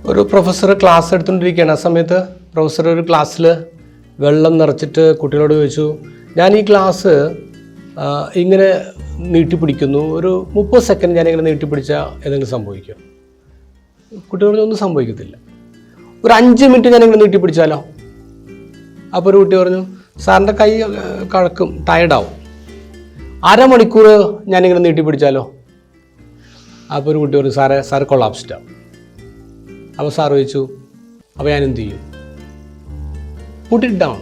ഒരു professor class എടുത്തുകൊണ്ടിരിക്കുകയാണ്. ആ സമയത്ത് പ്രൊഫസർ ഒരു ക്ലാസ്സിൽ വെള്ളം നിറച്ചിട്ട് കുട്ടികളോട് ചോദിച്ചു, ഞാൻ ഈ ഗ്ലാസ് ഇങ്ങനെ നീട്ടിപ്പിടിക്കുന്നു, ഒരു 30 സെക്കൻഡ് ഞാനിങ്ങനെ നീട്ടിപ്പിടിച്ചാൽ എന്തെങ്കിലും സംഭവിക്കും? കുട്ടികളൊന്നും സംഭവിക്കത്തില്ല. ഒരു 5 മിനിറ്റ് ഞാനിങ്ങനെ നീട്ടിപ്പിടിച്ചാലോ? അപ്പോൾ ഒരു കുട്ടി പറഞ്ഞു, സാറിൻ്റെ കൈ കഴക്കും, ടയർഡാവും. 1/2 മണിക്കൂർ ഞാനിങ്ങനെ നീട്ടിപ്പിടിച്ചാലോ? അപ്പോൾ ഒരു കുട്ടി പറഞ്ഞു, സാറ് കൊളാപ്സ്ഡാവും. അപ്പോൾ സാർ ചോദിച്ചു, അപ്പോൾ ഞാൻ എന്ത് ചെയ്യും? Put it down.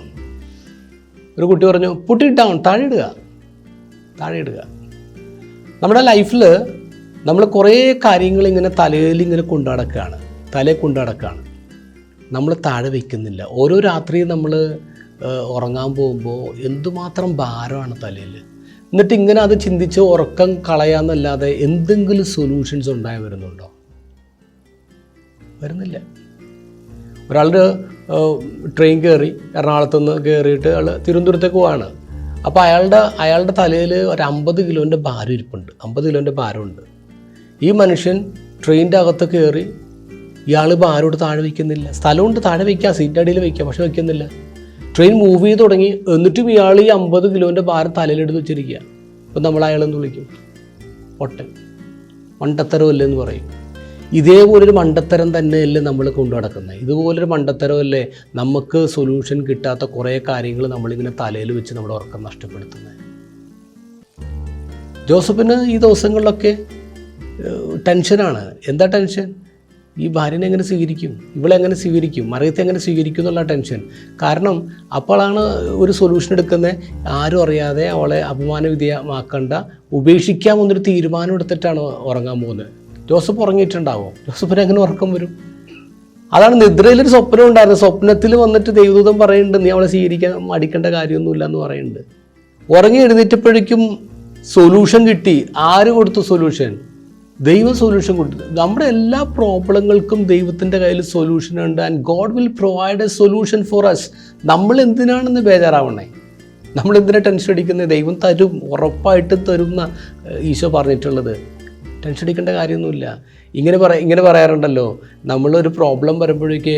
ഒരു കുട്ടി പറഞ്ഞു, പുട്ട് ഇറ്റ് ഡൗൺ, താഴെ ഇടുക. നമ്മുടെ ലൈഫിൽ നമ്മൾ കുറേ കാര്യങ്ങൾ ഇങ്ങനെ തലയിൽ കൊണ്ടു നടക്കുകയാണ്. നമ്മൾ താഴെ വയ്ക്കുന്നില്ല. ഓരോ രാത്രിയും നമ്മൾ ഉറങ്ങാൻ പോകുമ്പോൾ എന്തുമാത്രം ഭാരമാണ് തലയിൽ. എന്നിട്ട് ഇങ്ങനെ അത് ചിന്തിച്ച് ഉറക്കം കളയാന്നല്ലാതെ എന്തെങ്കിലും സൊല്യൂഷൻസ് ഉണ്ടായി വരുന്നുണ്ടോ? വരുന്നില്ല. ഒരാളുടെ ട്രെയിൻ കയറി, എറണാകുളത്തുനിന്ന് കയറിയിട്ട് അയാൾ തിരുവനന്തപുരത്തേക്ക് പോവാണ്. അപ്പോൾ അയാളുടെ തലയിൽ ഒരു 50 കിലോൻ്റെ ഭാരം ഇരിപ്പുണ്ട്. 50 കിലോൻ്റെ ഭാരമുണ്ട്. ഈ മനുഷ്യൻ ട്രെയിനിൻ്റെ അകത്ത് കയറി, ഇയാൾ ഭാരോട് താഴെ വയ്ക്കുന്നില്ല. സ്ഥലമുണ്ട്, താഴെ വയ്ക്കാം, സീറ്റ് അടിയിൽ വയ്ക്കാം, പക്ഷെ വയ്ക്കുന്നില്ല. ട്രെയിൻ മൂവ് ചെയ്ത് തുടങ്ങി, എന്നിട്ടും ഇയാൾ ഈ 50 കിലോൻ്റെ ഭാരം തലയിലെടുത്ത് വെച്ചിരിക്കുക. അപ്പം നമ്മൾ അയാളെന്ന് വിളിക്കും, പൊട്ടൻ, മണ്ടത്തരമല്ലേ എന്ന് പറയും. ഇതേപോലൊരു മണ്ടത്തരം തന്നെയല്ലേ നമ്മൾ കൊണ്ടു നടക്കുന്നത്? ഇതുപോലൊരു മണ്ടത്തരമല്ലേ നമുക്ക് സൊല്യൂഷൻ കിട്ടാത്ത കുറേ കാര്യങ്ങൾ നമ്മളിങ്ങനെ തലയിൽ വെച്ച് നമ്മുടെ ഉറക്കം നഷ്ടപ്പെടുത്തുന്നത്? ജോസഫിന് ഈ ദിവസങ്ങളിലൊക്കെ ടെൻഷനാണ്. എന്താ ടെൻഷൻ? ഈ ഭാര്യനെ എങ്ങനെ സ്വീകരിക്കും, ഇവളെങ്ങനെ സ്വീകരിക്കും, മറിയത്തെ എങ്ങനെ സ്വീകരിക്കും എന്നുള്ള ടെൻഷൻ. കാരണം അപ്പോഴാണ് ഒരു സൊല്യൂഷൻ എടുക്കുന്നത്. ആരും അറിയാതെ അവളെ അപമാനവിധേയമാക്കണ്ട, ഉപേക്ഷിക്കാമെന്നൊരു തീരുമാനം എടുത്തിട്ടാണ് ഉറങ്ങാൻ പോകുന്നത്. ജോസഫ് ഉറങ്ങിയിട്ടുണ്ടാവും. ജോസഫിന് എങ്ങനെ ഉറക്കം വരും? അതാണ് നിദ്രയിലൊരു സ്വപ്നം ഉണ്ടായിരുന്നു. സ്വപ്നത്തിൽ വന്നിട്ട് ദൈവദൂതൻ പറയുന്നുണ്ട്, നീ അവളെ സ്വീകരിക്കാൻ മടിക്കേണ്ട കാര്യമൊന്നുമില്ല എന്ന് പറയുന്നുണ്ട്. ഉറങ്ങി എഴുന്നേറ്റപ്പോഴേക്കും സൊല്യൂഷൻ കിട്ടി. ആര് കൊടുത്തു സൊല്യൂഷൻ? ദൈവം സൊല്യൂഷൻ കൊടുത്തു. നമ്മുടെ എല്ലാ പ്രോബ്ലങ്ങൾക്കും ദൈവത്തിൻ്റെ കയ്യിൽ സൊല്യൂഷൻ ഉണ്ട്. And God will provide a solution for us. നമ്മൾ എന്തിനാണെന്ന് ബേജാറാവണേ? നമ്മൾ എന്തിനാണ് ടെൻഷൻ അടിക്കുന്നത്? ദൈവം തരും, ഉറപ്പായിട്ടും തരും എന്നാണ് ഈശോ പറഞ്ഞിട്ടുള്ളത്. ടെൻഷൻ അടിക്കേണ്ട കാര്യമൊന്നുമില്ല. ഇങ്ങനെ പറയാറുണ്ടല്ലോ, നമ്മളൊരു പ്രോബ്ലം വരുമ്പോഴേക്ക്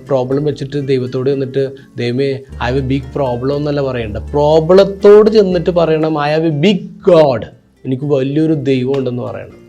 പ്രോബ്ലം വെച്ചിട്ട് ദൈവത്തോട് ചെന്നിട്ട്, ദൈവമേ I have a big problem എന്നല്ല പറയണ്ട. പ്രോബ്ലത്തോട് ചെന്നിട്ട് പറയണം, I have a big God, എനിക്ക് വലിയൊരു ദൈവം ഉണ്ടെന്ന് പറയണം.